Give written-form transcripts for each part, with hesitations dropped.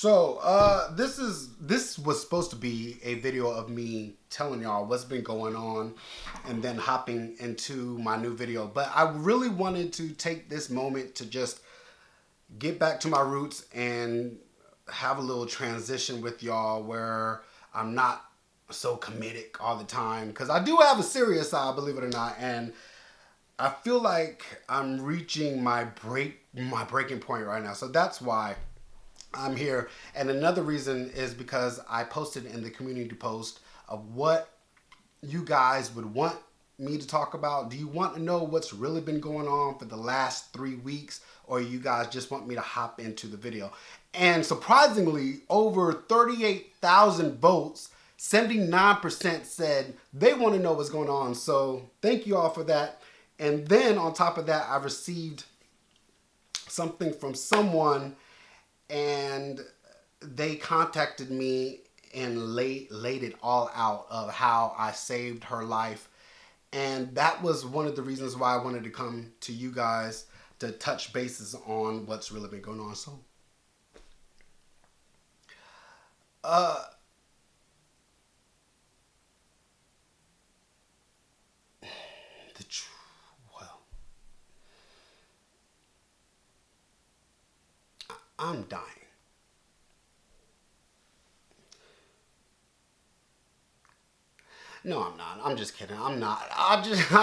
This was supposed to be a video of me telling y'all what's been going on and then hopping into my new video. But I really wanted to take this moment to just get back to my roots and have a little transition with y'all where I'm not so comedic all the time. Because I do have a serious side, believe it or not, and I feel like I'm reaching my breaking point right now. So that's why I'm here. And another reason is because I posted in the community post of what you guys would want me to talk about. Do you want to know what's really been going on for the last 3 weeks, or you guys just want me to hop into the video? And surprisingly, over 38,000 votes, 79% said they want to know what's going on. So thank you all for that. And then on top of that, I received something from someone, and they contacted me and laid it all out of how I saved her life. And that was one of the reasons why I wanted to come to you guys to touch bases on what's really been going on. So, I'm dying. No, I'm not. I'm just kidding. I'm not. I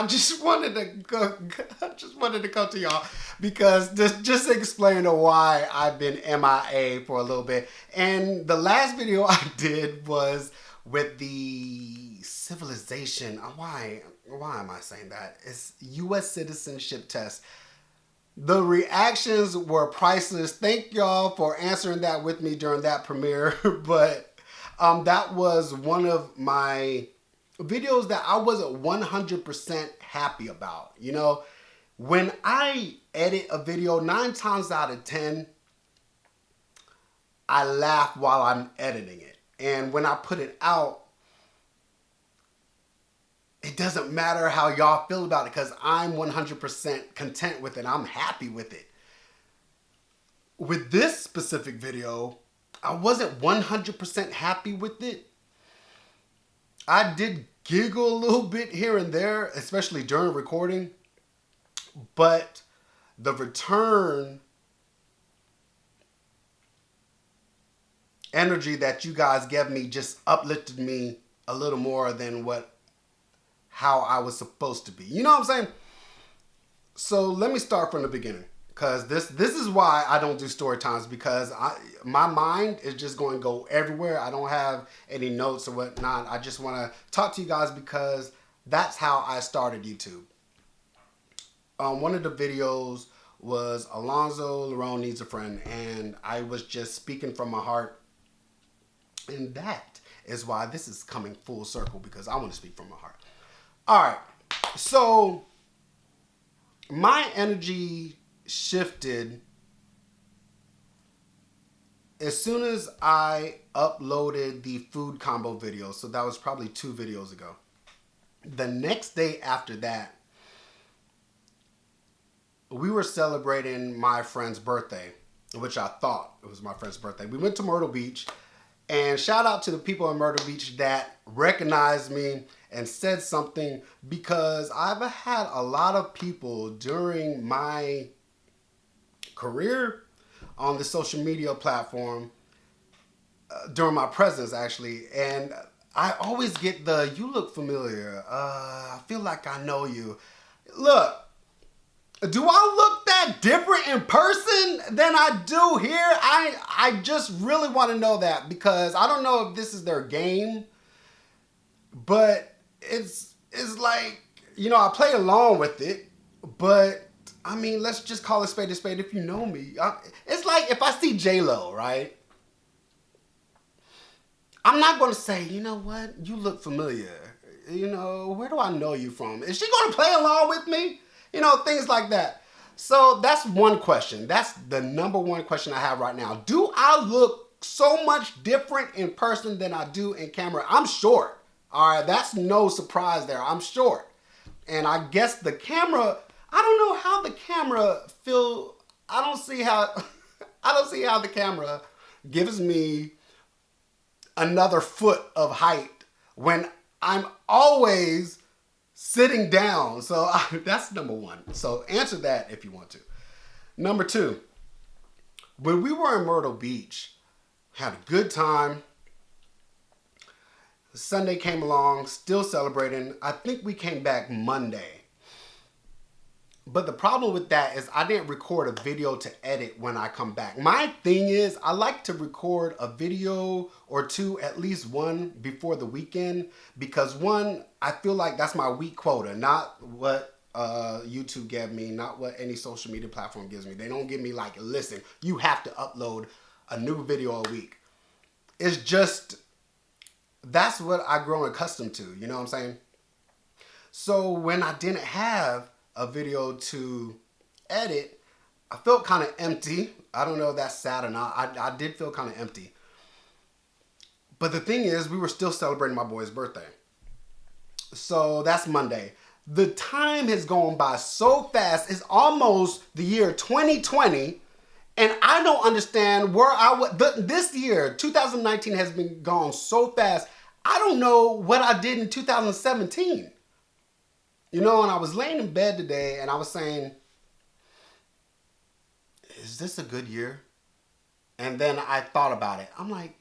just wanted to go. I just wanted to come to y'all because just explain why I've been MIA for a little bit. And the last video I did was with the civilization. Why am I saying that? It's U.S. citizenship test. The reactions were priceless. Thank y'all for answering that with me during that premiere. But that was one of my videos that I wasn't 100% happy about. You know, when I edit a video, 9 times out of 10, I laugh while I'm editing it. And when I put it out, it doesn't matter how y'all feel about it because I'm 100% content with it. I'm happy with it. With this specific video, I wasn't 100% happy with it. I did giggle a little bit here and there, especially during recording. But the return energy that you guys gave me just uplifted me a little more than how I was supposed to be. You know what I'm saying? So let me start from the beginning. Because this is why I don't do story times, because my mind is just going to go everywhere. I don't have any notes or whatnot. I just want to talk to you guys because that's how I started YouTube. One of the videos was Alonzo, Lerone needs a friend, and I was just speaking from my heart. And that is why this is coming full circle, because I want to speak from my heart. All right, so my energy shifted as soon as I uploaded the food combo video. So that was probably 2 videos ago. The next day after that, we were celebrating my friend's birthday, which I thought it was my friend's birthday. We went to Myrtle Beach, and shout out to the people in Myrtle Beach that recognized me and said something, because I've had a lot of people during my career on the social media platform, during my presence actually, and I always get the, you look familiar, I feel like I know you. Look, do I look that different in person than I do here? I just really want to know that, because I don't know if this is their game, but it's like, you know, I play along with it, but I mean, let's just call it spade a spade. If you know me, it's like if I see J-Lo, right? I'm not going to say, you know what, you look familiar. You know, where do I know you from? Is she going to play along with me? You know, things like that. So that's one question. That's the number one question I have right now. Do I look so much different in person than I do in camera? I'm short. All right, that's no surprise there. I'm short. And I guess the camera, I don't know how the camera I don't see how the camera gives me another foot of height when I'm always sitting down. So that's number one. So answer that if you want to. Number two, when we were in Myrtle Beach, had a good time. Sunday came along, still celebrating. I think we came back Monday. But the problem with that is I didn't record a video to edit when I come back. My thing is I like to record a video or two, at least one before the weekend, because one, I feel like that's my week quota, not what YouTube gave me, not what any social media platform gives me. They don't give me like, listen, you have to upload a new video a week. It's just, that's what I've grown accustomed to, you know what I'm saying? So when I didn't have a video to edit, I felt kind of empty. I don't know if that's sad or not. I did feel kind of empty. But the thing is, we were still celebrating my boy's birthday. So that's Monday. The time has gone by so fast. It's almost the year 2020. And I don't understand where I was. This year, 2019, has been gone so fast. I don't know what I did in 2017. You know, and I was laying in bed today and I was saying, is this a good year? And then I thought about it. I'm like,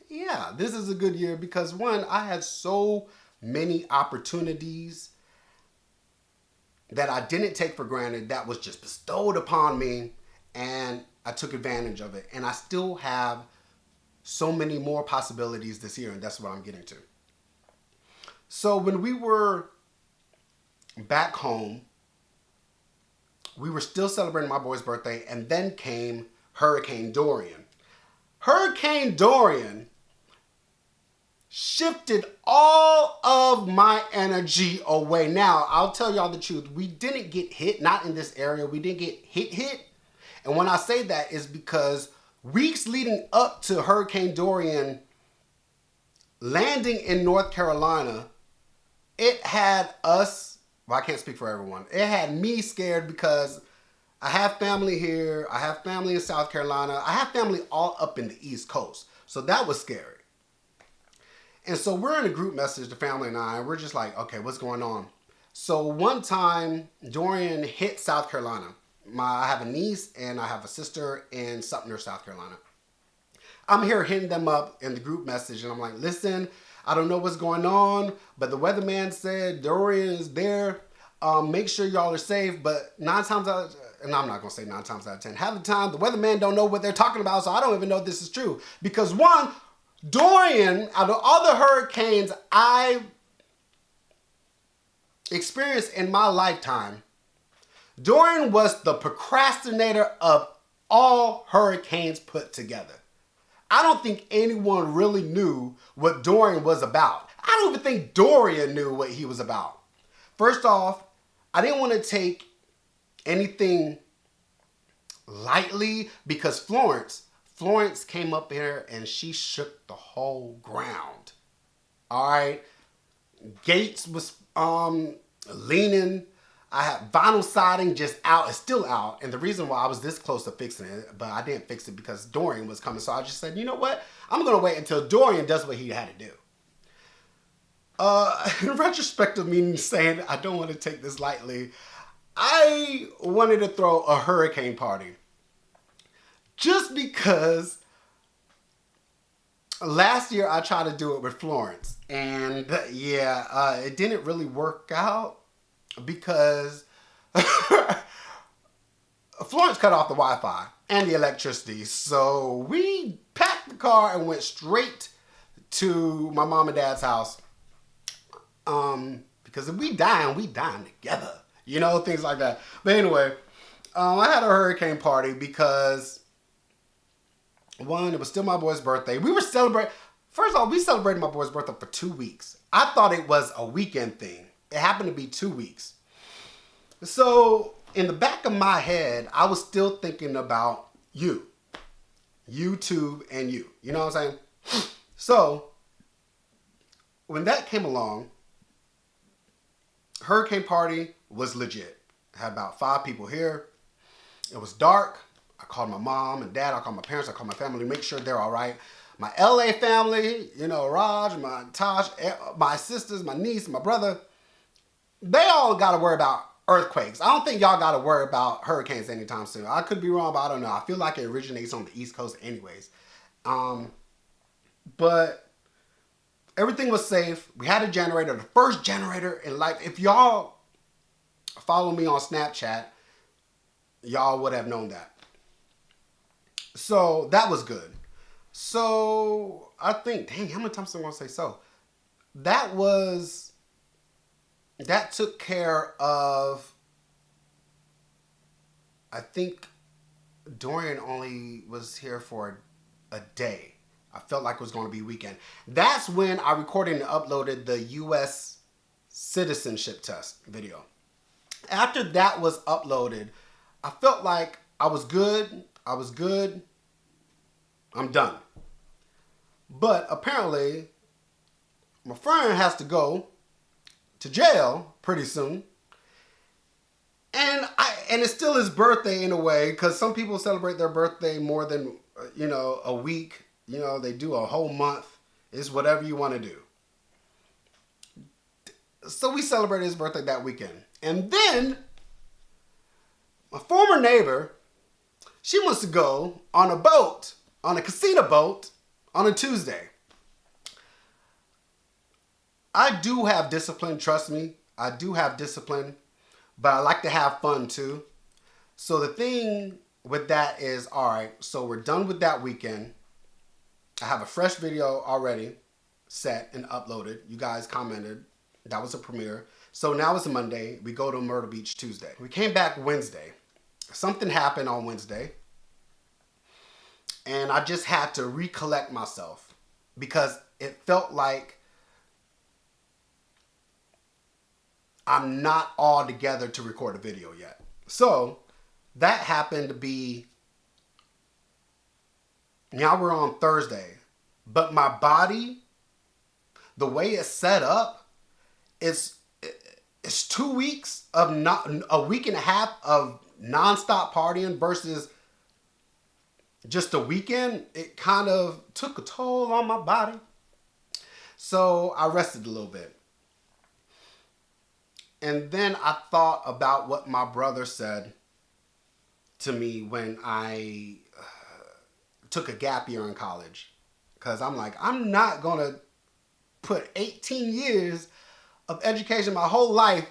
yeah, this is a good year because one, I had so many opportunities that I didn't take for granted that was just bestowed upon me, and I took advantage of it. And I still have so many more possibilities this year, and that's what I'm getting to. So when we were back home, we were still celebrating my boy's birthday, and then came Hurricane Dorian. Hurricane Dorian shifted all of my energy away. Now, I'll tell y'all the truth. We didn't get hit, not in this area. We didn't get hit. And when I say that is because weeks leading up to Hurricane Dorian landing in North Carolina, it had us, well, I can't speak for everyone. It had me scared because I have family here. I have family in South Carolina. I have family all up in the East Coast. So that was scary. And so we're in a group message, the family and I, and we're just like, okay, what's going on? So one time, Dorian hit South Carolina. I have a niece and I have a sister in Sumter, South Carolina. I'm here hitting them up in the group message and I'm like, listen, I don't know what's going on, but the weatherman said Dorian is there. Make sure y'all are safe. But 9 times out of, and I'm not going to say 9 times out of 10, half the time the weatherman don't know what they're talking about, so I don't even know if this is true. Because one, Dorian, out of all the hurricanes I experienced in my lifetime, Dorian was the procrastinator of all hurricanes put together. I don't think anyone really knew what Dorian was about. I don't even think Dorian knew what he was about. First off, I didn't want to take anything lightly because Florence came up here and she shook the whole ground. All right. Gates was leaning. I had vinyl siding just out. It's still out. And the reason why I was this close to fixing it, but I didn't fix it because Dorian was coming. So I just said, you know what? I'm going to wait until Dorian does what he had to do. In retrospect of me saying I don't want to take this lightly, I wanted to throw a hurricane party. Just because last year I tried to do it with Florence. And yeah, it didn't really work out because Florence cut off the Wi-Fi and the electricity. So we packed the car and went straight to my mom and dad's house. Because if we dying together. You know, things like that. But anyway, I had a hurricane party because one, it was still my boy's birthday. We were celebrating. First of all, we celebrated my boy's birthday for 2 weeks. I thought it was a weekend thing. It happened to be 2 weeks. So in the back of my head, I was still thinking about you, YouTube, and you. You know what I'm saying? So when that came along, hurricane party was legit. I had about 5 people here. It was dark. I called my mom and dad. I called my parents. I called my family to make sure they're all right. My LA family, you know, Raj, my Tosh, my sisters, my niece, my brother, they all got to worry about earthquakes. I don't think y'all got to worry about hurricanes anytime soon. I could be wrong, but I don't know. I feel like it originates on the East Coast anyways. But everything was safe. We had a generator, the first generator in life. If y'all follow me on Snapchat, y'all would have known that. So that was good. So I think, dang, how many times am I going to say so? That took care of, I think Dorian only was here for a day. I felt like it was going to be weekend. That's when I recorded and uploaded the U.S. citizenship test video. After that was uploaded, I felt like I was good. I'm done. But apparently, my friend has to go to jail pretty soon. And it's still his birthday in a way, because some people celebrate their birthday more than, a week. They do a whole month. It's whatever you want to do. So we celebrated his birthday that weekend. And then my former neighbor, she wants to go on a boat, on a casino boat, on a Tuesday. I do have discipline, trust me. I do have discipline, but I like to have fun too. So the thing with that is, all right, so we're done with that weekend. I have a fresh video already set and uploaded. You guys commented. That was a premiere. So now it's a Monday. We go to Myrtle Beach Tuesday. We came back Wednesday. Something happened on Wednesday. And I just had to recollect myself because it felt like I'm not all together to record a video yet. So that happened to be, now we're on Thursday, but my body, the way it's set up, it's 2 weeks of not a week and a half of nonstop partying versus just a weekend. It kind of took a toll on my body. So I rested a little bit. And then I thought about what my brother said to me when I took a gap year in college. Because I'm like, I'm not going to put 18 years of education, my whole life,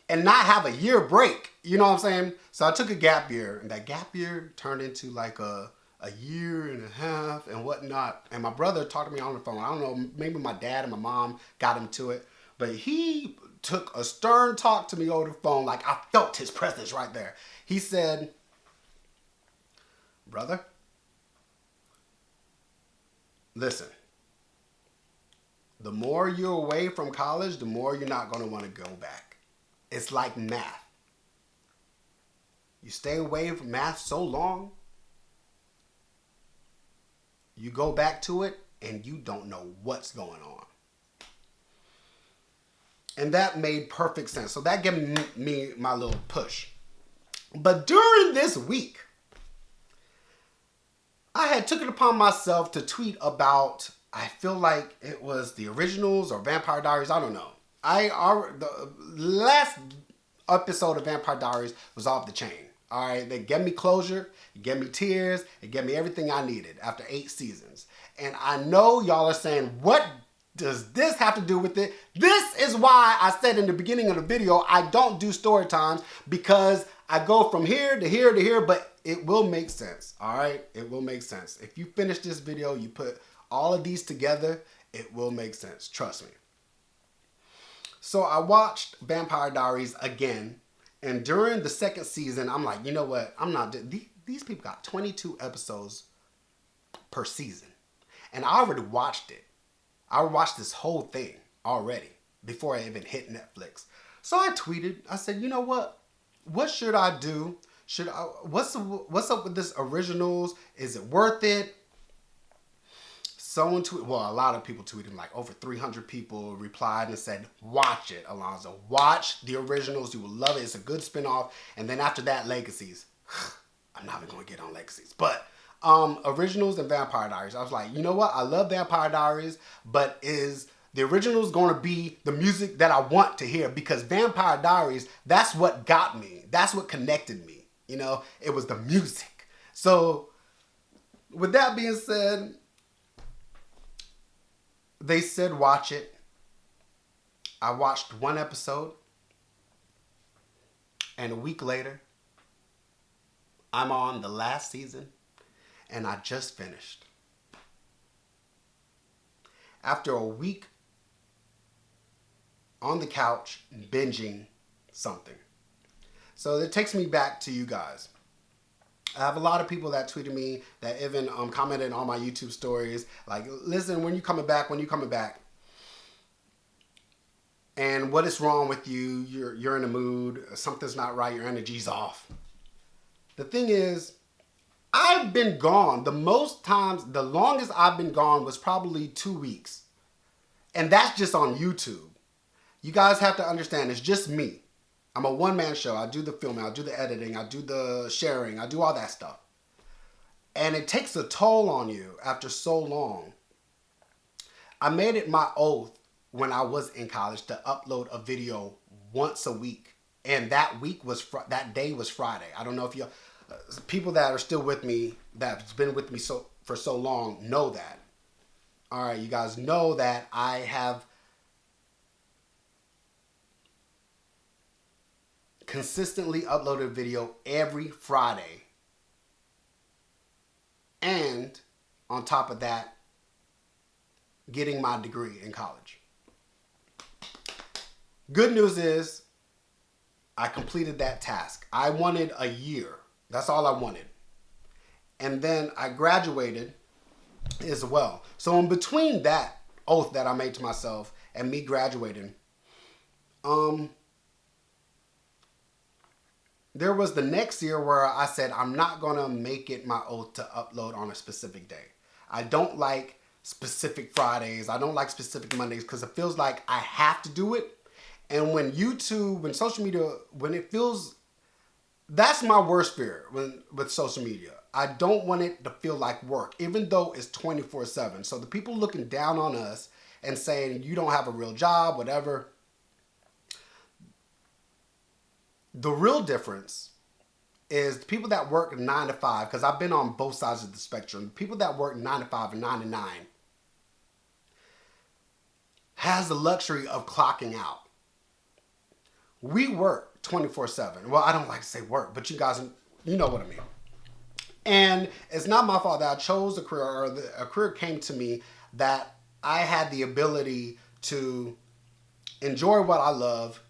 and not have a year break. You know what I'm saying? So I took a gap year, and that gap year turned into like a year and a half and whatnot. And my brother talked to me on the phone. I don't know, maybe my dad and my mom got him to it. But he took a stern talk to me over the phone, like I felt his presence right there. He said, brother, listen, the more you're away from college, the more you're not going to want to go back. It's like math. You stay away from math so long, you go back to it and you don't know what's going on. And that made perfect sense. So that gave me my little push. But during this week, I had took it upon myself to tweet about, I feel like it was the originals or Vampire Diaries. I don't know. The last episode of Vampire Diaries was off the chain. All right, they gave me closure, it gave me tears, it gave me everything I needed after 8 seasons. And I know y'all are saying, what does this have to do with it? This is why I said in the beginning of the video, I don't do story times, because I go from here to here to here, but it will make sense. All right, it will make sense. If you finish this video, you put all of these together, it will make sense. Trust me. So I watched Vampire Diaries again. And during the second season, I'm like, you know what? These people got 22 episodes per season. And I already watched it. I watched this whole thing already before I even hit Netflix. So I tweeted, I said, you know what? What should I do? What's up with this originals? Is it worth it? A lot of people tweeted, like over 300 people replied and said, watch it, Alonzo. Watch the originals. You will love it. It's a good spinoff. And then after that, Legacies. I'm not even going to get on legacies. But originals and Vampire Diaries. I was like, you know what? I love Vampire Diaries, but is the originals going to be the music that I want to hear? Because Vampire Diaries, that's what got me. That's what connected me. You know, it was the music. So with that being said, they said watch it. I watched one episode. And a week later, I'm on the last season. And I just finished. After a week on the couch binging something. So it takes me back to you guys. I have a lot of people that tweeted me, that even commented on my YouTube stories, like, listen, when you coming back? When you coming back? And what is wrong with you? You're in a mood. Something's not right. Your energy's off. The thing is, I've been gone. The longest I've been gone was probably 2 weeks. And that's just on YouTube. You guys have to understand, it's just me. I'm a one-man show. I do the filming, I do the editing, I do the sharing, I do all that stuff. And it takes a toll on you after so long. I made it my oath when I was in college to upload a video once a week. And that that day was Friday. I don't know if you people that are still with me, that's been with me for so long, know that. All right, you guys know that I have consistently uploaded a video every Friday. And on top of that, getting my degree in college. Good news is I completed that task. I wanted a year. That's all I wanted. And then I graduated as well. So in between that oath that I made to myself and me graduating, there was the next year where I said, I'm not going to make it my oath to upload on a specific day. I don't like specific Fridays. I don't like specific Mondays because it feels like I have to do it. And when YouTube, when social media, when it feels, that's my worst fear with social media. I don't want it to feel like work, even though it's 24/7. So the people looking down on us and saying, you don't have a real job, whatever. The real difference is the people that work 9 to 5, because I've been on both sides of the spectrum. People that work 9 to 5 and 9 to 9 has the luxury of clocking out. We work 24/7. Well, I don't like to say work, but you guys, you know what I mean. And it's not my fault that I chose a career, or a career came to me that I had the ability to enjoy what I love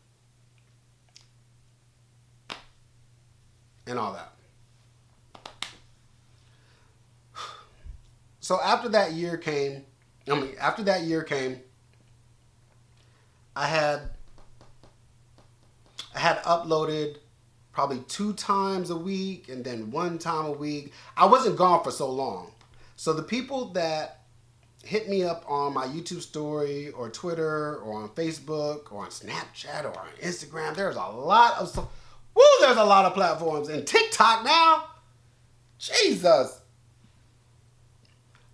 and all that. So after that year came, I had uploaded probably 2 times a week and then 1 time a week. I wasn't gone for so long. So the people that hit me up on my YouTube story or Twitter or on Facebook or on Snapchat or on Instagram, there's a lot of stuff. Woo, there's a lot of platforms. And TikTok now, Jesus.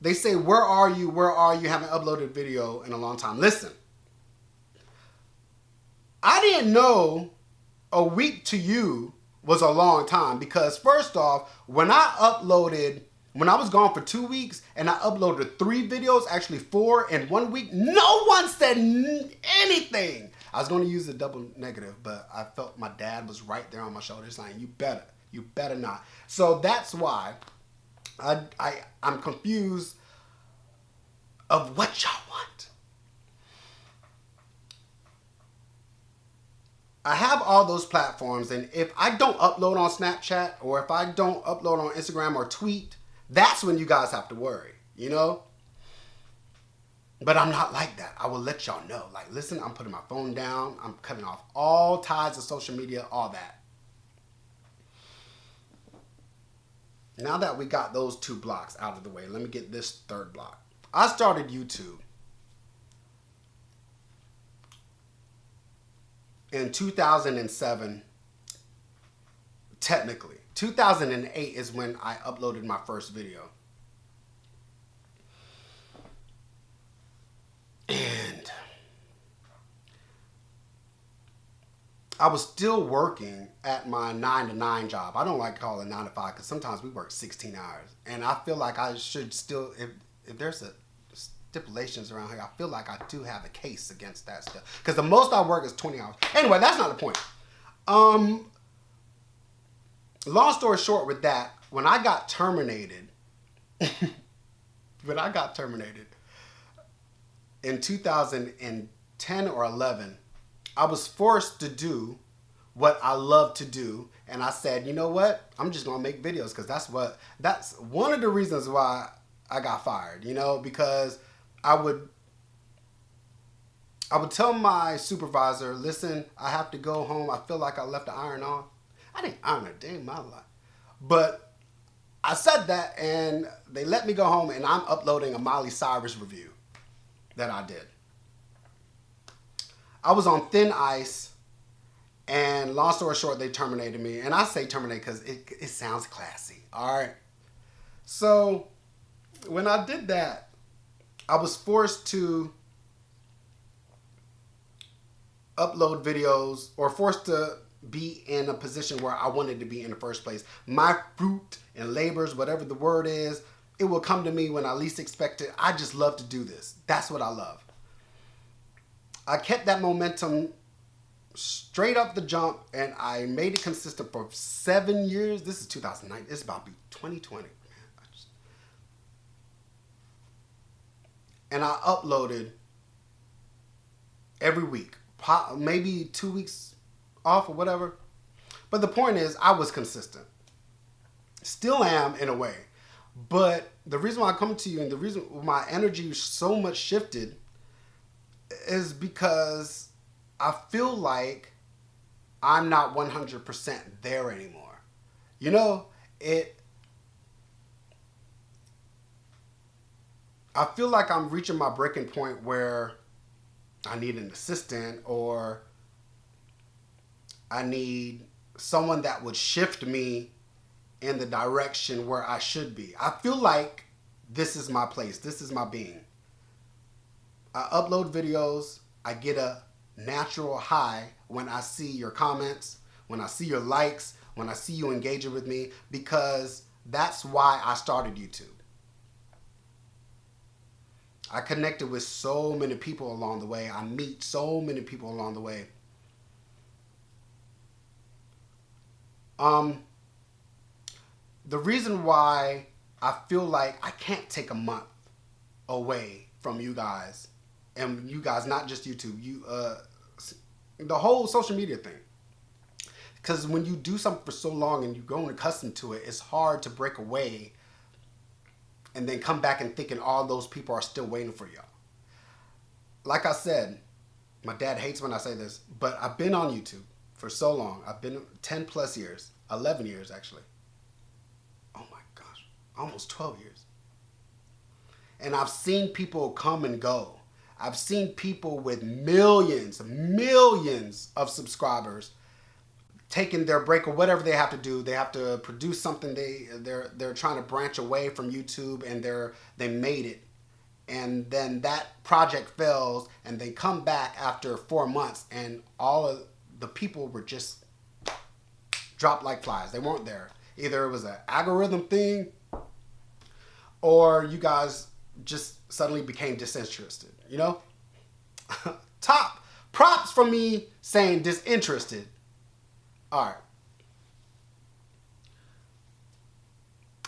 They say, where are you? Where are you? Haven't uploaded a video in a long time. Listen, I didn't know a week to you was a long time, because first off, when I was gone for 2 weeks and I uploaded 3 videos, actually 4 in 1 week, no one said anything. I was going to use a double negative, but I felt my dad was right there on my shoulder saying, you better not. So that's why I'm confused of what y'all want. I have all those platforms, and if I don't upload on Snapchat or if I don't upload on Instagram or tweet, that's when you guys have to worry, you know? But I'm not like that. I will let y'all know. Like, listen, I'm putting my phone down. I'm cutting off all ties of social media, all that. Now that we got those 2 blocks out of the way, let me get this 3rd block. I started YouTube in 2007, technically. 2008 is when I uploaded my first video. And I was still working at my 9 to 9 job. I don't like to call it 9 to 5 because sometimes we work 16 hours. And I feel like I should still, if there's a stipulations around here, I feel like I do have a case against that stuff. Because the most I work is 20 hours. Anyway, that's not the point. Long story short with that, when I got terminated, in 2010 or 11, I was forced to do what I love to do. And I said, you know what? I'm just going to make videos because that's one of the reasons why I got fired, you know, because I would tell my supervisor, listen, I have to go home. I feel like I left the iron on. I didn't iron a day in my life. But I said that and they let me go home and I'm uploading a Miley Cyrus review that I did. I was on thin ice and long story short, they terminated me. And I say terminate because it sounds classy. All right. So when I did that, I was forced to upload videos or forced to be in a position where I wanted to be in the first place. My fruit and labors, whatever the word is, it will come to me when I least expect it. I just love to do this. That's what I love. I kept that momentum straight up the jump and I made it consistent for 7 years. This is 2009. It's about to be 2020. And I uploaded every week, maybe 2 weeks off or whatever. But the point is, I was consistent. Still am in a way. But the reason why I come to you and the reason my energy so much shifted is because I feel like I'm not 100% there anymore. You know, I feel like I'm reaching my breaking point where I need an assistant or I need someone that would shift me in the direction where I should be. I feel like this is my place. This is my being. I upload videos. I get a natural high when I see your comments, when I see your likes, when I see you engaging with me, because that's why I started YouTube. I connected with so many people along the way. I meet so many people along the way. The reason why I feel like I can't take a month away from you guys, and you guys, not just YouTube, the whole social media thing. Because when you do something for so long and you're growing accustomed to it, it's hard to break away and then come back and thinking all those people are still waiting for y'all. Like I said, my dad hates when I say this, but I've been on YouTube for so long. I've been 10 plus years, 11 years actually. Oh my gosh, almost 12 years. And I've seen people come and go. I've seen people with millions of subscribers taking their break or whatever they have to do. They have to produce something. They're trying to branch away from YouTube and they made it. And then that project fails and they come back after 4 months and all of the people were just dropped like flies. They weren't there. Either it was an algorithm thing or you guys just suddenly became disinterested, you know? Top props for me saying disinterested. All right.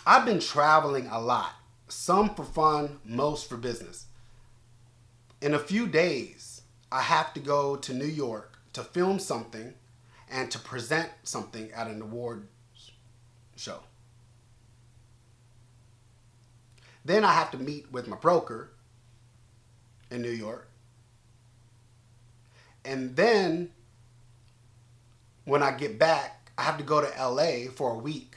I've been traveling a lot, some for fun, most for business. In a few days, I have to go to New York to film something and to present something at an award show. Then I have to meet with my broker in New York. And then when I get back, I have to go to LA for a week.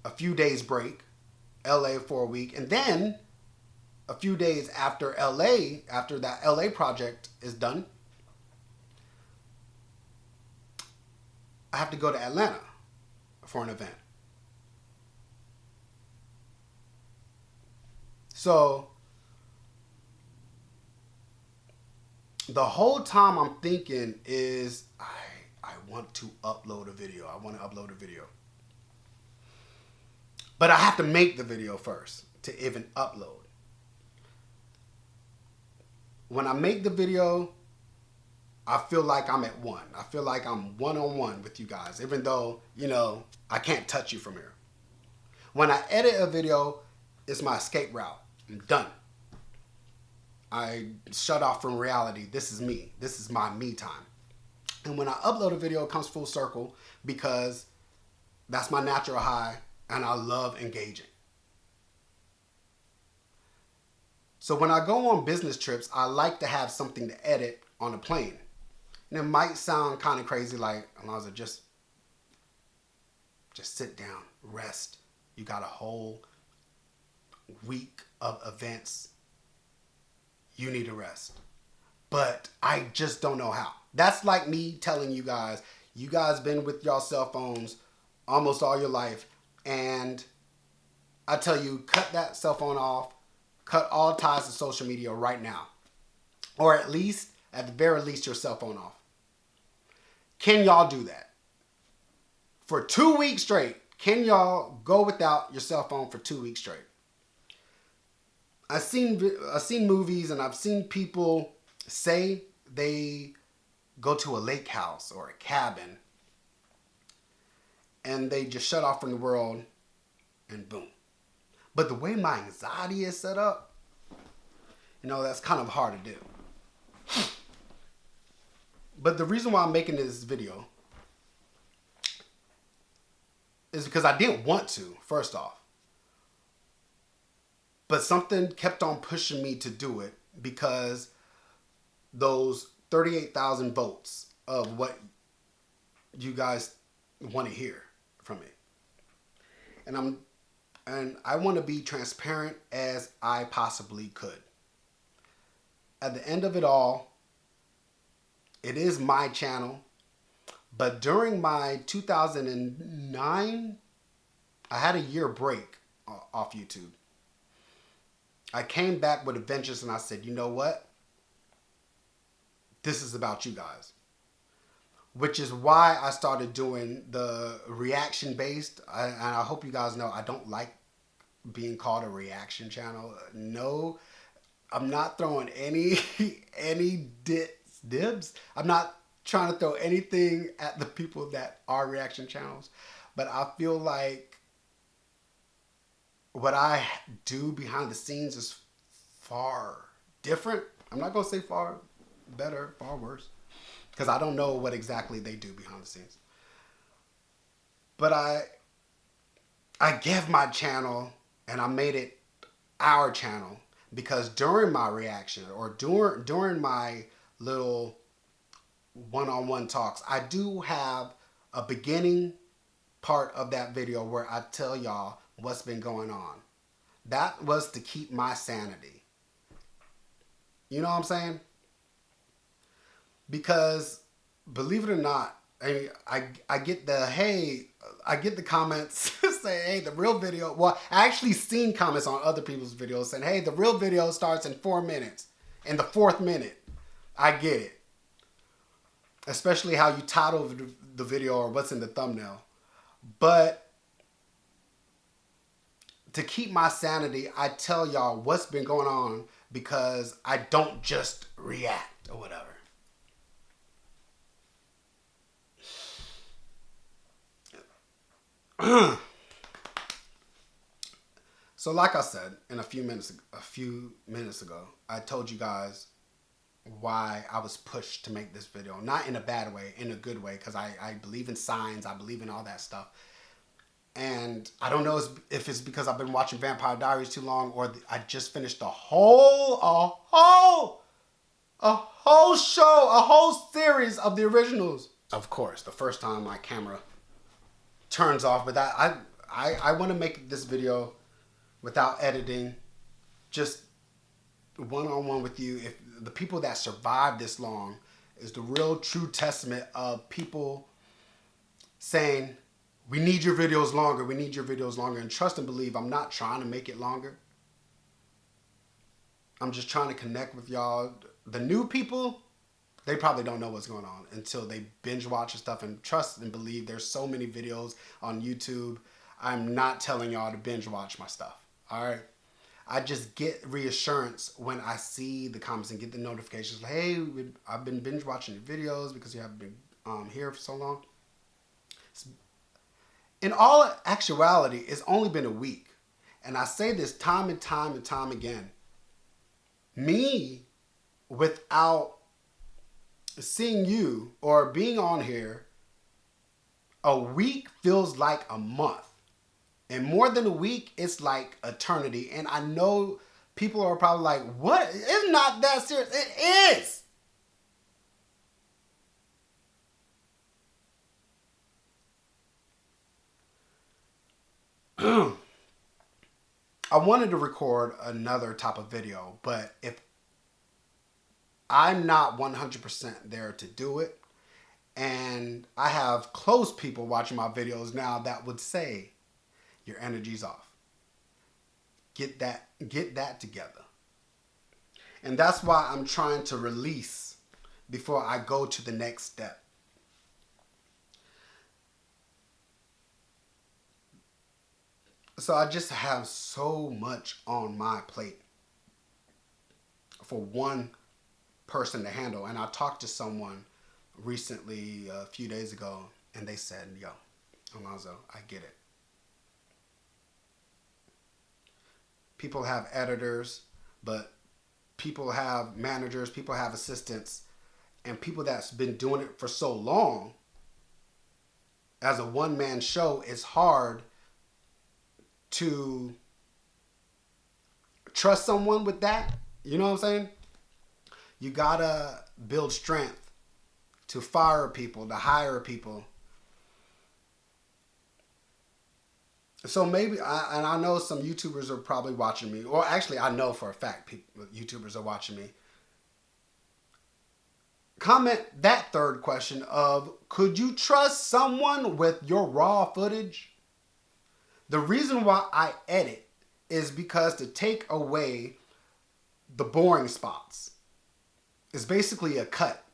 A few days break, LA for a week. And then a few days after LA, after that LA project is done, I have to go to Atlanta for an event. So the whole time I'm thinking is I want to upload a video. I want to upload a video. But I have to make the video first to even upload. When I make the video, I feel like I'm at one. I feel like I'm one-on-one with you guys, even though, I can't touch you from here. When I edit a video, it's my escape route. I'm done. I shut off from reality. This is me. This is my me time. And when I upload a video, it comes full circle because that's my natural high and I love engaging. So when I go on business trips, I like to have something to edit on a plane. And it might sound kind of crazy, like, Alonzo, just sit down, rest. You got a whole week of events. You need to rest. But I just don't know how. That's like me telling you guys been with your cell phones almost all your life, and I tell you, cut that cell phone off, cut all ties to social media right now. Or at the very least, your cell phone off. Can y'all do that? For 2 weeks straight, can y'all go without your cell phone for 2 weeks straight? I've seen movies and I've seen people say they go to a lake house or a cabin and they just shut off from the world and boom. But the way my anxiety is set up, that's kind of hard to do. But the reason why I'm making this video is because I didn't want to, first off. But something kept on pushing me to do it because those 38,000 votes of what you guys want to hear from me. And I want to be transparent as I possibly could. At the end of it all, it is my channel. But during my 2009, I had a year break off YouTube. I came back with a vengeance and I said, you know what? This is about you guys. Which is why I started doing the reaction based. And I hope you guys know I don't like being called a reaction channel. No, I'm not throwing any dibs. I'm not trying to throw anything at the people that are reaction channels. But I feel like what I do behind the scenes is far different. I'm not going to say far better, far worse. Because I don't know what exactly they do behind the scenes. But I give my channel and I made it our channel because during my reaction or during my little one-on-one talks, I do have a beginning part of that video where I tell y'all what's been going on. That was to keep my sanity. You know what I'm saying? Because believe it or not, I get the comments say, hey, the real video. Well, I actually seen comments on other people's videos saying, hey, the real video starts in 4 minutes. In the 4th minute, I get it. Especially how you title the video or what's in the thumbnail. But to keep my sanity, I tell y'all what's been going on because I don't just react or whatever. So like I said, a few minutes ago, I told you guys why I was pushed to make this video. Not in a bad way, in a good way, because I believe in signs, I believe in all that stuff. And I don't know if it's because I've been watching Vampire Diaries too long or I just finished a whole show, a whole series of the originals. Of course, the first time my camera turns off, but I want to make this video without editing, just one-on-one with you. If the people that survived this long is the real true testament of people saying, We need your videos longer. We need your videos longer. And trust and believe, I'm not trying to make it longer. I'm just trying to connect with y'all. The new people, they probably don't know what's going on until they binge watch and stuff. And trust and believe, there's so many videos on YouTube. I'm not telling y'all to binge watch my stuff. All right. I just get reassurance when I see the comments and get the notifications. Like, hey, I've been binge watching your videos because you haven't been here for so long. In all actuality, it's only been a week. And I say this time and time and time again. Me, without seeing you or being on here, a week feels like a month. And more than a week, it's like eternity. And I know people are probably like, what? It's not that serious. It is. I wanted to record another type of video, but if I'm not 100% there to do it, and I have close people watching my videos now that would say, your energy's off. Get that together. And that's why I'm trying to release before I go to the next step. So I just have so much on my plate for one person to handle. And I talked to someone recently, a few days ago, and they said, yo, Alonzo, I get it. People have editors, but people have managers, people have assistants, and people that's been doing it for so long, as a one-man show, it's hard to trust someone with that. You know what I'm saying? You gotta build strength to fire people, to hire people. So maybe, I know some YouTubers are probably watching me, or actually I know for a fact YouTubers are watching me. Comment that third question of, could you trust someone with your raw footage? The reason why I edit is because to take away the boring spots. It's basically a cut.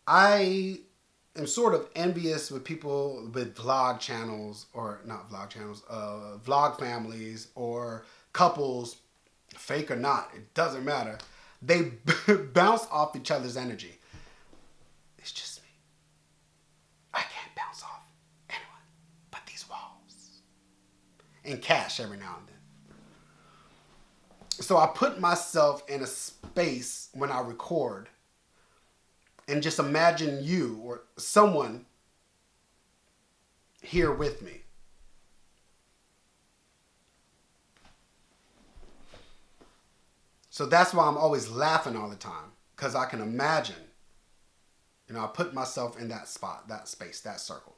I am sort of envious with people with vlog channels, or not vlog channels, vlog families or couples, fake or not, it doesn't matter. They bounce off each other's energy. It's just me. I can't bounce off anyone but these walls. And cash every now and then. So I put myself in a space when I record and just imagine you or someone here with me. So that's why I'm always laughing all the time, because I can imagine, I put myself in that spot, that space, that circle.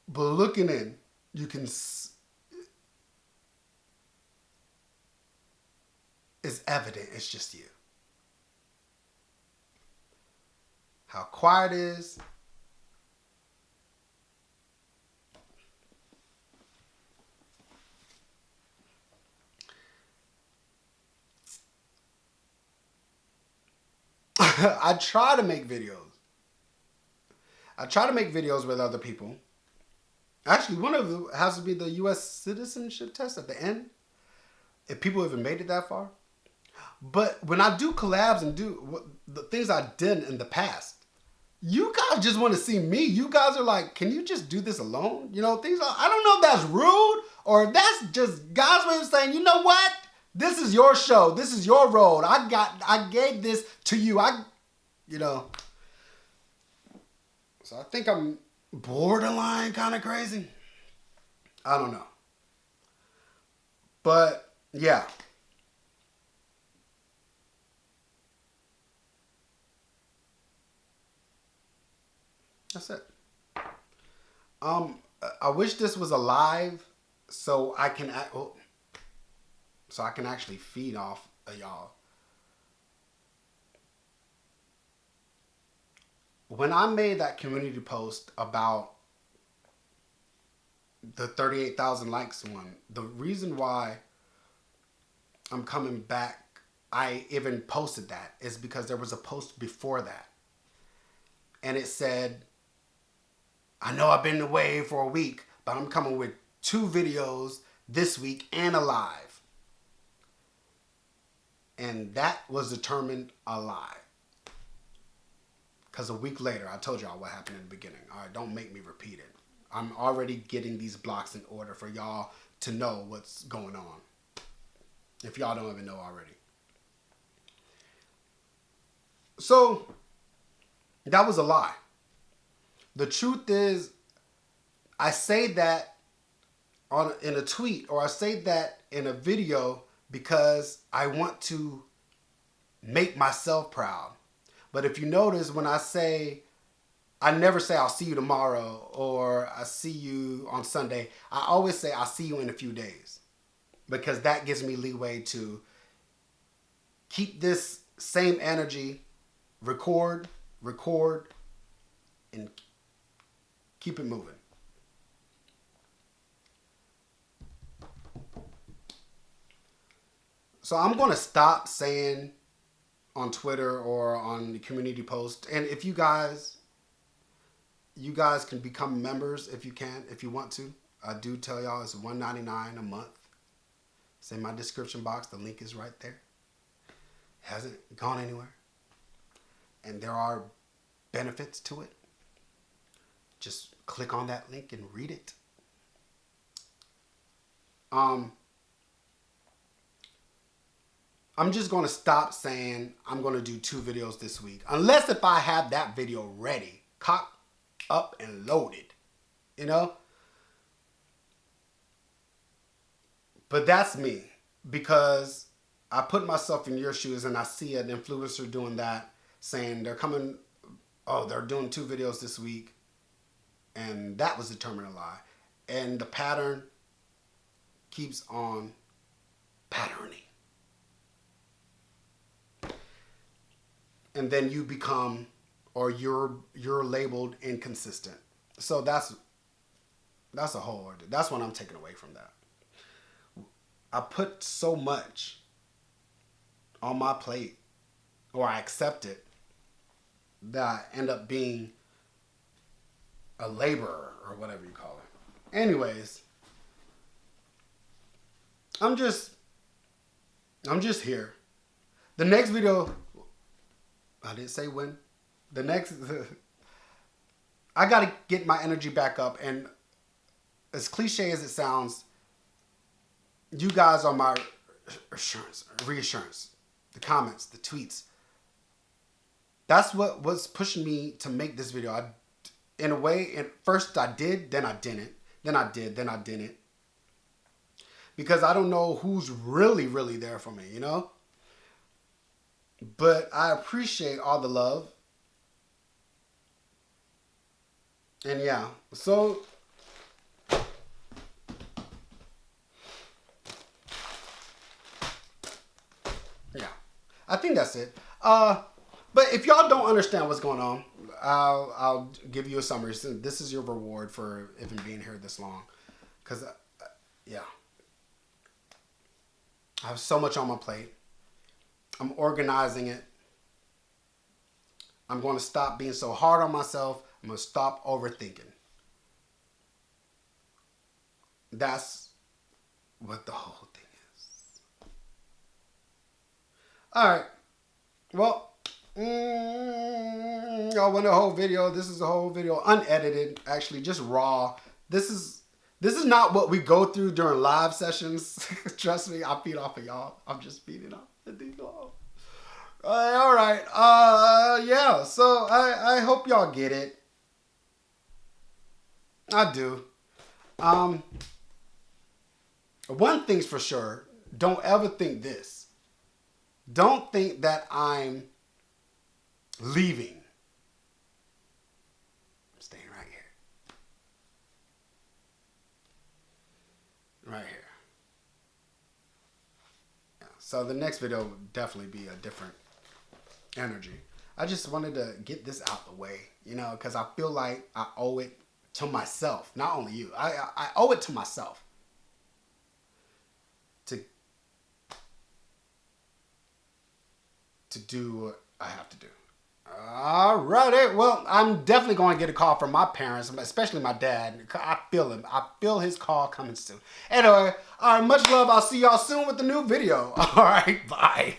But looking in, you can, it's evident it's just you. How quiet it is. I try to make videos. I try to make videos with other people. Actually, one of them has to be the U.S. citizenship test at the end, if people even made it that far. But when I do collabs and do the things I did in the past, you guys just want to see me. You guys are like, can you just do this alone? Things are, I don't know if that's rude or that's just God's way of saying, you know what? This is your show. This is your road. I gave this to you. So I think I'm borderline kind of crazy. I don't know. But yeah. That's it. I wish this was a live so I can so I can actually feed off of y'all. When I made that community post about the 38,000 likes one, the reason why I'm coming back, I even posted that, is because there was a post before that. And it said, I know I've been away for a week, but I'm coming with 2 videos this week and a live. And that was determined a lie. Because a week later, I told y'all what happened in the beginning. All right, don't make me repeat it. I'm already getting these blocks in order for y'all to know what's going on, if y'all don't even know already. So, that was a lie. The truth is, I say that in a tweet, or I say that in a video because I want to make myself proud. But if you notice, when I say, I never say I'll see you tomorrow or I see you on Sunday. I always say I'll see you in a few days, because that gives me leeway to keep this same energy, record, and keep it moving. So I'm going to stop saying on Twitter or on the community post, and if you guys can become members if you want to. I do tell y'all it's $1.99 a month. It's in my description box. The link is right there. It hasn't gone anywhere. And there are benefits to it. Just click on that link and read it. I'm just going to stop saying I'm going to do 2 videos this week. Unless if I have that video ready, cocked up and loaded, you know? But that's me, because I put myself in your shoes and I see an influencer doing that, saying they're doing 2 videos this week, and that was determined a lie. And the pattern keeps on patterning. And then you become, or you're labeled inconsistent. So that's a whole order. That's what I'm taking away from that. I put so much on my plate, or I accept it, that I end up being a laborer, or whatever you call it. Anyways, I'm just here. The next video, I didn't say when. I got to get my energy back up. And as cliche as it sounds, you guys are my reassurance. The comments, the tweets. That's what was pushing me to make this video. In a way, at first I did, then I didn't. Then I did, then I didn't. Because I don't know who's really, really there for me, you know? But I appreciate all the love. And yeah, so yeah, I think that's it. But if y'all don't understand what's going on, I'll give you a summary. So this is your reward for even being here this long. Because, yeah, I have so much on my plate. I'm organizing it. I'm going to stop being so hard on myself. I'm going to stop overthinking. That's what the whole thing is. All right. Well, y'all want a whole video? This is a whole video, unedited, actually, just raw. This is not what we go through during live sessions. Trust me, I feed off of y'all. I'm just feeding off of these all. All right. Yeah. So I hope y'all get it. I do. One thing's for sure. Don't ever think this. Don't think that I'm leaving. I'm staying right here. Right here. So the next video will definitely be a different energy. I just wanted to get this out the way, you know, because I feel like I owe it to myself, not only you. I owe it to myself to do what I have to do. Alrighty, well, I'm definitely going to get a call from my parents, especially my dad. I feel him. I feel his call coming soon. Anyway, all right, much love. I'll see y'all soon with the new video. All right, bye.